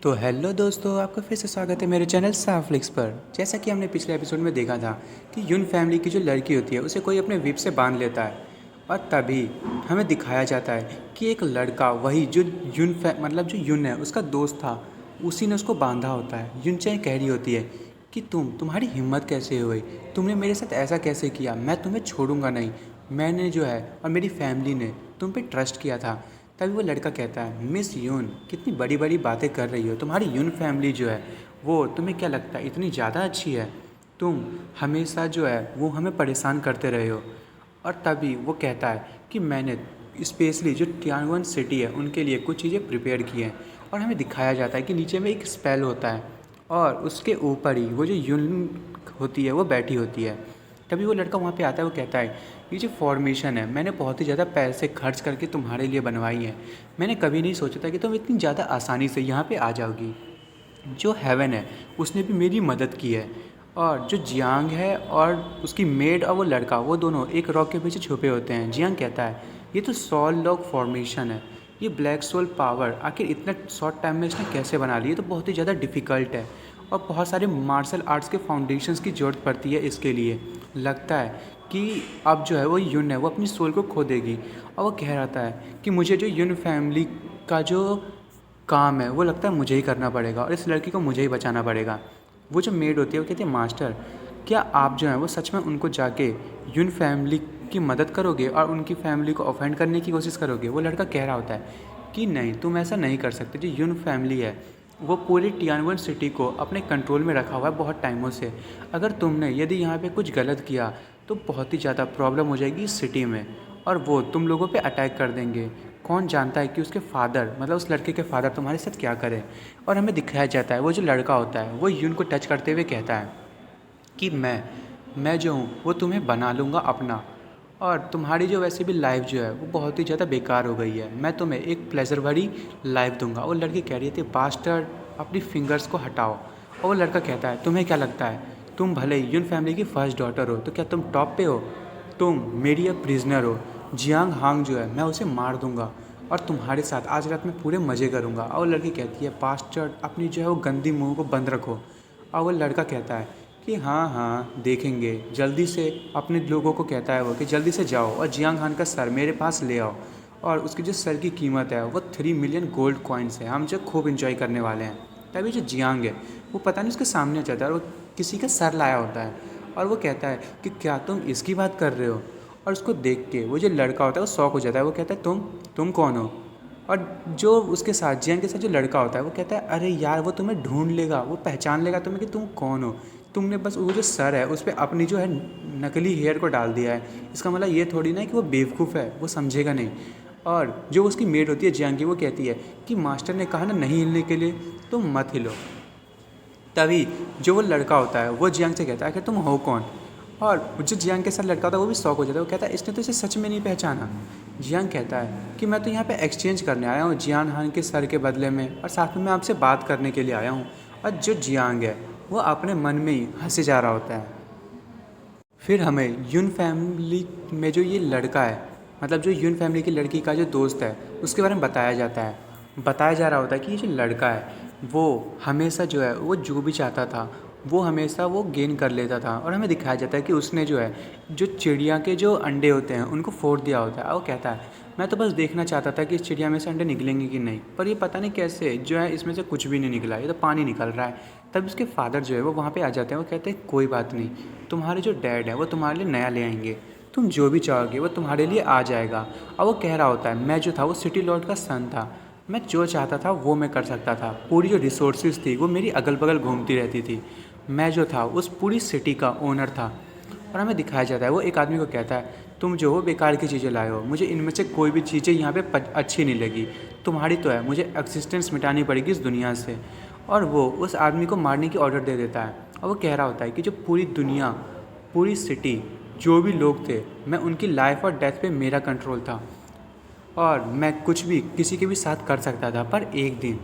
तो हेलो दोस्तों, आपका फिर से स्वागत है मेरे चैनल साफ्लिक्स पर। जैसा कि हमने पिछले एपिसोड में देखा था कि यून फैमिली की जो लड़की होती है उसे कोई अपने विप से बांध लेता है और तभी हमें दिखाया जाता है कि एक लड़का वही जो मतलब जो यून है उसका दोस्त था, उसी ने उसको बांधा होता है। यून चाहे कह रही होती है कि तुम्हारी हिम्मत कैसे हुई, तुमने मेरे साथ ऐसा कैसे किया, मैं तुम्हें छोड़ूंगा नहीं। मैंने जो है और मेरी फैमिली ने तुम पे ट्रस्ट किया था। तभी वो लड़का कहता है, मिस यून कितनी बड़ी बड़ी बातें कर रही हो, तुम्हारी यून फैमिली जो है वो तुम्हें क्या लगता है इतनी ज़्यादा अच्छी है, तुम हमेशा जो है वो हमें परेशान करते रहे हो। और तभी वो कहता है कि मैंने स्पेशली जो टियानवन सिटी है उनके लिए कुछ चीज़ें प्रिपेयर की हैं। और हमें दिखाया जाता है कि नीचे में एक स्पेल होता है और उसके ऊपर ही वो जो यून होती है वो बैठी होती है। तभी वो लड़का वहाँ पे आता है, वो कहता है ये जो फॉर्मेशन है मैंने बहुत ही ज़्यादा पैसे खर्च करके तुम्हारे लिए बनवाई है। मैंने कभी नहीं सोचा था कि तुम इतनी ज़्यादा आसानी से यहाँ पे आ जाओगी। जो हेवन है उसने भी मेरी मदद की है। और जो जियांग है और उसकी मेड और वो लड़का, वो दोनों एक रॉक के पीछे छुपे होते हैं। जियांग कहता है ये तो सोल लॉक फॉर्मेशन है, ये ब्लैक सोल पावर आखिर इतना शॉर्ट टाइम में इसने कैसे बना ली, ये तो बहुत ही ज़्यादा डिफ़िकल्ट है और बहुत सारे मार्शल आर्ट्स के फाउंडेशंस की ज़रूरत पड़ती है इसके लिए। लगता है कि अब जो है वो यून है वो अपनी सोल को खो देगी। और वो कह रहा है कि मुझे जो यून फैमिली का जो काम है वो लगता है मुझे ही करना पड़ेगा और इस लड़की को मुझे ही बचाना पड़ेगा। वो जो मेड होती है वो कहती है, मास्टर क्या आप जो है वो सच में उनको जाके यून फैमिली की मदद करोगे और उनकी फैमिली को ऑफेंड करने की कोशिश करोगे। वो लड़का कह रहा होता है कि नहीं, तुम ऐसा नहीं कर सकते। जो यून फैमिली है वो पूरी टियानवन सिटी को अपने कंट्रोल में रखा हुआ है बहुत टाइमों से। अगर तुमने यदि यहाँ पे कुछ गलत किया तो बहुत ही ज़्यादा प्रॉब्लम हो जाएगी इस सिटी में और वो तुम लोगों पे अटैक कर देंगे। कौन जानता है कि उसके फादर मतलब उस लड़के के फादर तुम्हारे साथ क्या करें। और हमें दिखाया जाता है वो जो लड़का होता है वो यून को टच करते हुए कहता है कि मैं जो हूँ वो तुम्हें बना लूँगा अपना, और तुम्हारी जो वैसे भी लाइफ जो है वो बहुत ही ज़्यादा बेकार हो गई है, मैं तुम्हें एक प्लेजर भरी लाइफ दूंगा। वो लड़की कह रही थी, बास्टर्ड अपनी फिंगर्स को हटाओ। और वो लड़का कहता है, तुम्हें क्या लगता है तुम भले ही यून फैमिली की फर्स्ट डॉटर हो तो क्या तुम टॉप पे हो, तुम मेरी अब प्रिजनर हो। जियांग हांग जो है मैं उसे मार दूंगा और तुम्हारे साथ आज रात में पूरे मज़े करूंगा। और वो लड़की कहती है, बास्टर्ड अपनी जो है वो गंदी मुंह को बंद रखो। और वो लड़का कहता है कि हाँ हाँ देखेंगे, जल्दी से अपने लोगों को कहता है वो कि जल्दी से जाओ और जियांग हान का सर मेरे पास ले आओ। और उसकी जो सर की कीमत है वो 3 मिलियन गोल्ड कॉइन्स है, हम जो खूब इंजॉय करने वाले हैं। तभी जो जियांग है वो पता नहीं उसके सामने आ जाता है और वो किसी का सर लाया होता है और वो कहता है कि क्या तुम इसकी बात कर रहे हो। और उसको देख के वो जो लड़का होता है वो शॉक हो जाता है। वो कहता है, तुम कौन हो। और जो उसके साथ जियांग के साथ जो लड़का होता है वो कहता है, अरे यार वो तुम्हें ढूंढ लेगा, वो पहचान लेगा तुम्हें कि तुम कौन हो। तुमने बस वो जो सर है उस पर अपनी जो है नकली हेयर को डाल दिया है, इसका मतलब ये थोड़ी ना है कि वो बेवकूफ़ है, वो समझेगा नहीं। और जो उसकी मेड होती है जियांग की, वो कहती है कि मास्टर ने कहा ना नहीं हिलने के लिए, तुम मत हिलो। तभी जो वो लड़का होता है वो जियांग से कहता है कि तुम हो कौन। और जो जियांग के साथ लड़का होता है वो भी शौक हो जाता है। वो कहता है, इसने तो इसे सच में नहीं पहचाना। जियांग कहता है कि मैं तो यहाँ पे एक्सचेंज करने आया हूँ जियान हान के सर के बदले में, और साथ में मैं आपसे बात करने के लिए आया हूँ। और जो जियांग है वो अपने मन में ही हंसे जा रहा होता है। फिर हमें यून फैमिली में जो ये लड़का है, मतलब जो यून फैमिली की लड़की का जो दोस्त है, उसके बारे में बताया जाता है। बताया जा रहा होता है कि ये जो लड़का है वो हमेशा जो है वो जो भी चाहता था वो हमेशा वो गेन कर लेता था। और हमें दिखाया जाता है कि उसने जो है जो चिड़िया के जो अंडे होते हैं उनको फोड़ दिया होता है। और वो कहता है, मैं तो बस देखना चाहता था कि इस चिड़िया में से अंडे निकलेंगे कि नहीं, पर ये पता नहीं कैसे जो है इसमें से कुछ भी नहीं निकला, ये तो पानी निकल रहा है। तब उसके फादर जो है वो वहाँ पे आ जाते हैं। वो कहते हैं, कोई बात नहीं, तुम्हारे जो डैड है वो तुम्हारे लिए नया ले आएंगे, तुम जो भी चाहोगे वो तुम्हारे लिए आ जाएगा। और वो कह रहा होता है, मैं जो था वो सिटी लॉर्ड का सन था, मैं जो चाहता था वो मैं कर सकता था, पूरी जो रिसोर्सेज थी वो मेरी अगल बगल घूमती रहती थी, मैं जो था उस पूरी सिटी का ओनर था। और हमें दिखाया जाता है वो एक आदमी को कहता है, तुम जो हो बेकार की चीज़ें लाए हो, मुझे इनमें से कोई भी चीज़ें यहाँ पे अच्छी नहीं लगी, तुम्हारी तो है, मुझे एक्सिस्टेंस मिटानी पड़ेगी इस दुनिया से। और वो उस आदमी को मारने की ऑर्डर दे देता है। और वो कह रहा होता है कि जो पूरी दुनिया, पूरी सिटी, जो भी लोग थे, मैं उनकी लाइफ और डेथ पे मेरा कंट्रोल था और मैं कुछ भी किसी के भी साथ कर सकता था। पर एक दिन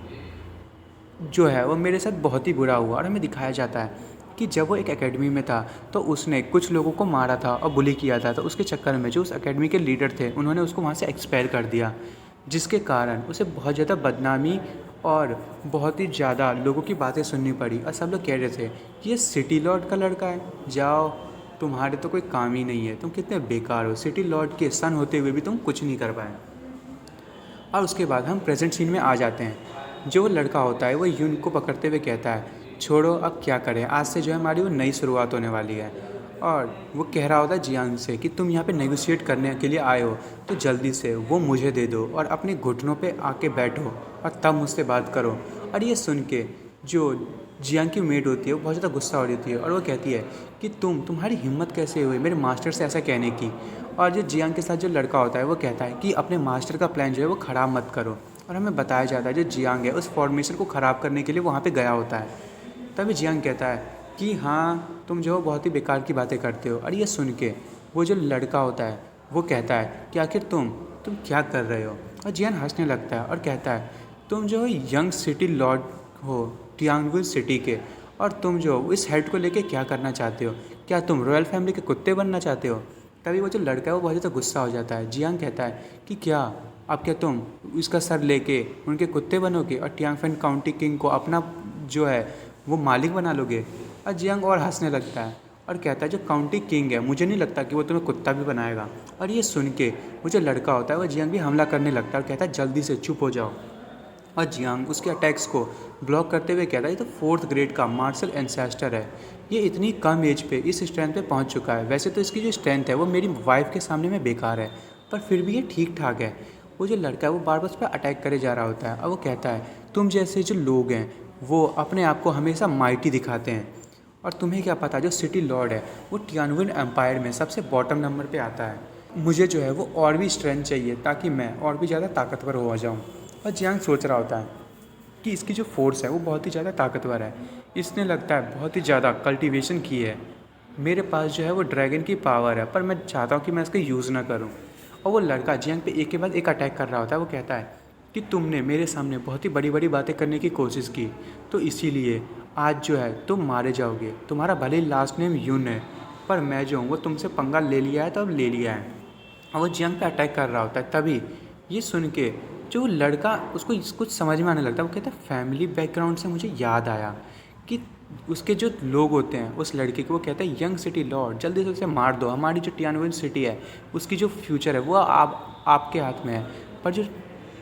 जो है वो मेरे साथ बहुत ही बुरा हुआ। और हमें दिखाया जाता है कि जब वो एक एकेडमी में था तो उसने कुछ लोगों को मारा था और बुली किया था। तो उसके चक्कर में जो उस एकेडमी के लीडर थे उन्होंने उसको वहाँ से एक्सपेल कर दिया, जिसके कारण उसे बहुत ज़्यादा बदनामी और बहुत ही ज़्यादा लोगों की बातें सुननी पड़ी और सब लोग कह रहे थे कि ये सिटी लॉर्ड का लड़का है, जाओ, तुम्हारे तो कोई काम ही नहीं है, तुम कितने बेकार हो, सिटी लॉर्ड के सन होते हुए भी तुम कुछ नहीं कर पाए। और उसके बाद हम प्रेजेंट सीन में आ जाते हैं। जो लड़का होता है वो यून को पकड़ते हुए कहता है, छोड़ो अब क्या करें, आज से जो है हमारी वो नई शुरुआत होने वाली है। और वो कह रहा होता है जियांग से कि तुम यहाँ पे नेगोशिएट करने के लिए आए हो तो जल्दी से वो मुझे दे दो और अपने घुटनों पे आके बैठो और तब मुझसे बात करो। और ये सुन के जो जियांग की मेड होती है वो बहुत ज़्यादा गुस्सा हो रही होती है और वो कहती है कि तुम्हारी हिम्मत कैसे हुई मेरे मास्टर से ऐसा कहने की। और जो जियांग के साथ जो लड़का होता है वो कहता है कि अपने मास्टर का प्लान जो है वो ख़राब मत करो। और हमें बताया जाता है जो जियांग है उस फॉर्मेशन को ख़राब करने के लिए वहाँ पे गया होता है। तभी जियांग कहता है कि हाँ तुम जो बहुत ही बेकार की बातें करते हो। और ये सुन के वो जो लड़का होता है वो कहता है कि आखिर तुम क्या कर रहे हो। और जियांग हंसने लगता है और कहता है तुम जो यंग सिटी लॉर्ड हो टियांगविल सिटी के, और तुम जो इस हेड को लेके क्या करना चाहते हो, क्या तुम रॉयल फैमिली के कुत्ते बनना चाहते हो। तभी वो जो लड़का है वो बहुत ज़्यादा गुस्सा हो जाता है। जियांग कहता है कि क्या तुम इसका सर लेके उनके कुत्ते बनोगे और टियांगफेन काउंटी किंग को अपना जो है वो मालिक बना लोगे। और जियांग और हंसने लगता है और कहता है जो काउंटी किंग है मुझे नहीं लगता कि वो तुम्हें कुत्ता भी बनाएगा। और ये सुन के वो जो लड़का होता है वो जियांग भी हमला करने लगता है और कहता है जल्दी से चुप हो जाओ। और जियांग उसके अटैक्स को ब्लॉक करते हुए कहता है ये तो 4th ग्रेड का मार्शल एंसेस्टर है, ये इतनी कम एज पे इस स्ट्रेंथ पे पहुंच चुका है। वैसे तो इसकी जो स्ट्रेंथ है वो मेरी वाइफ के सामने में बेकार है, पर फिर भी ये ठीक ठाक है। वो जो लड़का है वो बार बार उस पर अटैक करे जा रहा होता है और वो कहता है तुम जैसे जो लोग हैं वो अपने आप को हमेशा माइटी दिखाते हैं, और तुम्हें क्या पता जो सिटी लॉर्ड है वो टियानविन एम्पायर में सबसे बॉटम नंबर पे आता है। मुझे जो है वो और भी स्ट्रेंथ चाहिए ताकि मैं और भी ज़्यादा ताकतवर हो जाऊँ। और जियांग सोच रहा होता है कि इसकी जो फोर्स है वो बहुत ही ज़्यादा ताकतवर है, इसने लगता है बहुत ही ज़्यादा कल्टीवेशन की है। मेरे पास जो है वो ड्रैगन की पावर है, पर मैं चाहता हूँ कि मैं इसका यूज़ ना करूँ। और वो लड़का जियांग पे एक के बाद एक अटैक कर रहा होता है। वो कहता है कि तुमने मेरे सामने बहुत ही बड़ी बड़ी बातें करने की कोशिश की, तो इसीलिए आज जो है तुम मारे जाओगे। तुम्हारा भले ही लास्ट नेम यून है, पर मैं जो हूँ वो तुमसे पंगा ले लिया है तो अब ले लिया है। और वो जियांग पे अटैक कर रहा होता है। तभी ये सुन के जो लड़का उसको कुछ समझ में आने लगता है। वो कहता है फैमिली बैकग्राउंड से मुझे याद आया कि उसके जो लोग होते हैं उस लड़के को, वो कहता है यंग सिटी लॉर्ड जल्दी से उसे मार दो, हमारी जो टियानविन सिटी है उसकी जो फ्यूचर है वो आपके हाथ में है। पर जो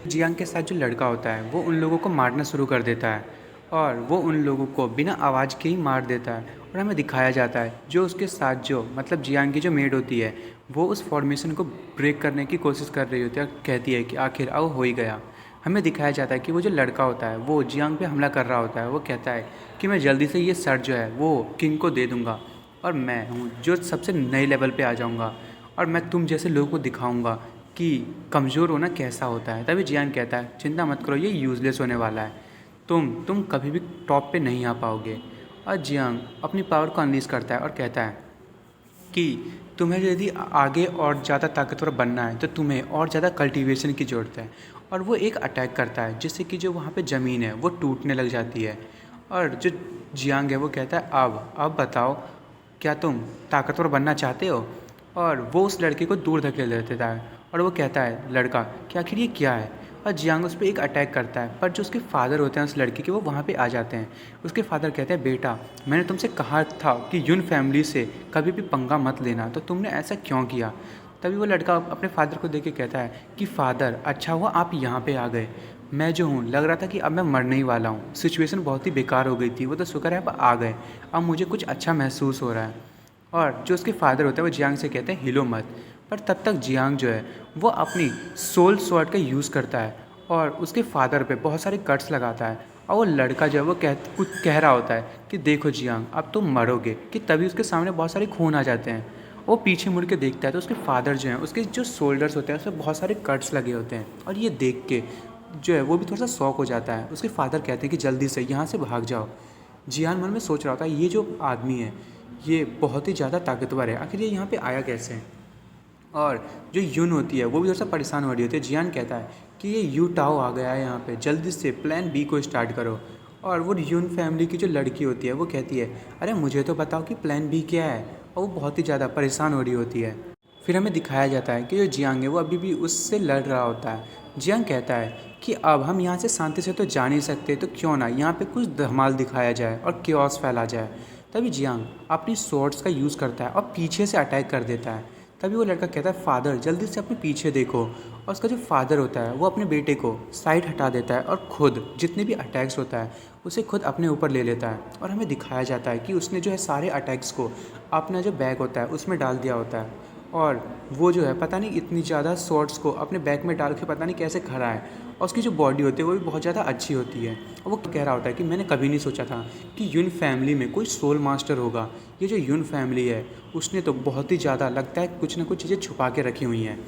जियांग के साथ जो लड़का होता है वो उन लोगों को मारना शुरू कर देता है और वो उन लोगों को बिना आवाज़ के ही मार देता है। और हमें दिखाया जाता है जो उसके साथ जो मतलब जियांग की जो मेड होती है वो उस फॉर्मेशन को ब्रेक करने की कोशिश कर रही होती है, कहती है कि आखिर अब हो ही गया। हमें दिखाया जाता है कि वो जो लड़का होता है वो जियांग पे हमला कर रहा होता है। वो कहता है कि मैं जल्दी से ये सर जो है वो किंग को दे दूँगा और मैं हूँ जो सबसे नए लेवल पे आ जाऊँगा और मैं तुम जैसे लोगों को दिखाऊँगा कि कमज़ोर होना कैसा होता है। तभी जियांग कहता है चिंता मत करो, ये यूज़लेस होने वाला है, तुम कभी भी टॉप पे नहीं आ पाओगे। और जियांग अपनी पावर को अनलीज करता है और कहता है कि तुम्हें यदि आगे और ज़्यादा ताकतवर बनना है तो तुम्हें और ज़्यादा कल्टीवेशन की ज़रूरत है। और वो एक अटैक करता है जिससे कि जो वहाँ पे ज़मीन है वो टूटने लग जाती है। और जो जियांग है वो कहता है अब बताओ क्या तुम ताकतवर बनना चाहते हो। और वो उस लड़के को दूर धकेल देता है और वो कहता है लड़का कि आखिर ये क्या है। और जियांग उस पर एक अटैक करता है, पर जो उसके फादर होते हैं उस लड़के के वो वहाँ पे आ जाते हैं। उसके फादर कहते हैं बेटा मैंने तुमसे कहा था कि यून फैमिली से कभी भी पंगा मत लेना, तो तुमने ऐसा क्यों किया। तभी वो लड़का अपने फादर को देख के कहता है कि फादर अच्छा हुआ आप यहाँ पे आ गए, मैं जो हूँ लग रहा था कि अब मैं मरने ही वाला हूँ, सिचुएशन बहुत ही बेकार हो गई थी, वो तो शुक्र है अब आ गए, अब मुझे कुछ अच्छा महसूस हो रहा है। और जो उसके फादर होते हैं वो जियांग से कहते हैं हिलो मत। पर तब तक जियांग जो है वो अपनी सोल स्वॉर्ड का यूज़ करता है और उसके फादर पे बहुत सारे कट्स लगाता है। और वो लड़का जो है वो कुछ कह रहा होता है कि देखो जियांग अब तुम मरोगे, कि तभी उसके सामने बहुत सारे खून आ जाते हैं। वो पीछे मुड़ के देखता है तो उसके फादर जो हैं उसके जो शोल्डर्स होते हैं उसमें बहुत सारे कट्स लगे होते हैं। और ये देख के जो है वो भी थोड़ा सा शॉक हो जाता है। उसके फादर कहते हैं कि जल्दी से यहाँ से भाग जाओ। जियांग मन में सोच रहा होता है ये जो आदमी है ये बहुत ही ज़्यादा ताकतवर है, आखिर ये यहाँ पे आया कैसे। और जो यून होती है वो भी थोड़ा सा परेशान हो रही होती है। जियान कहता है कि ये यू टाओ आ गया है यहाँ पे, जल्दी से प्लान बी को स्टार्ट करो। और वो यून फैमिली की जो लड़की होती है वो कहती है अरे मुझे तो बताओ कि प्लान बी क्या है। और वो बहुत ही ज़्यादा परेशान हो रही होती है। फिर हमें दिखाया जाता है कि जो जियांग है वो अभी भी उससे लड़ रहा होता है। जियांग कहता है कि अब हम यहाँ से शांति से तो जा नहीं सकते, तो क्यों ना यहाँ पे कुछ धमाल दिखाया जाए और क्योस फैला जाए। तभी जियांग अपनी स्वॉर्ड्स का यूज़ करता है और पीछे से अटैक कर देता है। तभी वो लड़का कहता है, फादर जल्दी से अपने पीछे देखो। और उसका जो फादर होता है वो अपने बेटे को साइड हटा देता है और खुद जितने भी अटैक्स होता है उसे खुद अपने ऊपर ले लेता है। और हमें दिखाया जाता है कि उसने जो है सारे अटैक्स को अपना जो बैग होता है उसमें डाल दिया होता है। और वो जो है पता नहीं इतनी ज़्यादा शॉर्ट्स को अपने बैग में डाल के पता नहीं कैसे खड़ा है। और उसकी जो बॉडी होती है वो भी बहुत ज़्यादा अच्छी होती है। और वो कह रहा होता है कि मैंने कभी नहीं सोचा था कि यून फैमिली में कोई सोल मास्टर होगा। ये जो यून फैमिली है उसने तो बहुत ही ज़्यादा लगता है कुछ ना कुछ चीज़ें छुपा के रखी हुई हैं।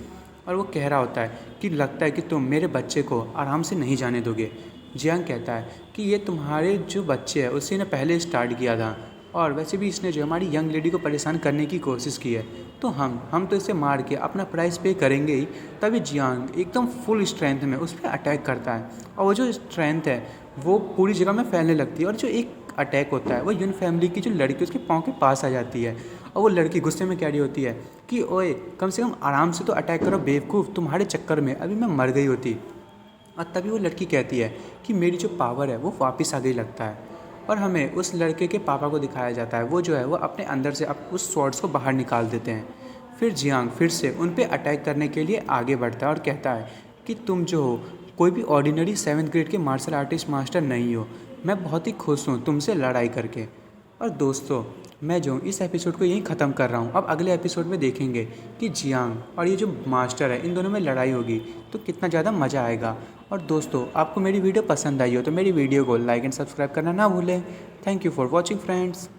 और वो कह रहा होता है कि लगता है कि तुम मेरे बच्चे को आराम से नहीं जाने दोगे। जियांग कहता है कि ये तुम्हारे जो बच्चे हैं उसी ने पहले स्टार्ट किया था, और वैसे भी इसने जो हमारी यंग लेडी को परेशान करने की कोशिश की है, तो हम तो इसे मार के अपना प्राइस पे करेंगे ही। तभी जियांग एकदम फुल स्ट्रेंथ में उस पर अटैक करता है और वो जो स्ट्रेंथ है वो पूरी जगह में फैलने लगती है। और जो एक अटैक होता है वो यून फैमिली की जो लड़की उसके पाँव के पास आ जाती है। और वो लड़की गुस्से में कह रही होती है कि ओए कम से कम आराम से तो अटैक करो बेवकूफ़, तुम्हारे चक्कर में अभी मैं मर गई होती। और तभी वो लड़की कहती है कि मेरी जो पावर है वो वापस आ गई लगता है। और हमें उस लड़के के पापा को दिखाया जाता है, वो जो है वो अपने अंदर से अब उस स्वॉर्ड्स को बाहर निकाल देते हैं। फिर जियांग फिर से उन पे अटैक करने के लिए आगे बढ़ता है और कहता है कि तुम जो हो कोई भी ऑर्डिनरी 7th ग्रेड के मार्शल आर्टिस्ट मास्टर नहीं हो। मैं बहुत ही खुश हूँ तुमसे लड़ाई करके। और दोस्तों, मैं जो इस एपिसोड को यहीं ख़त्म कर रहा हूँ। अब अगले एपिसोड में देखेंगे कि जियांग और ये जो मास्टर है इन दोनों में लड़ाई होगी तो कितना ज़्यादा मज़ा आएगा। और दोस्तों, आपको मेरी वीडियो पसंद आई हो तो मेरी वीडियो को लाइक एंड सब्सक्राइब करना ना भूलें। Thank you for watching friends.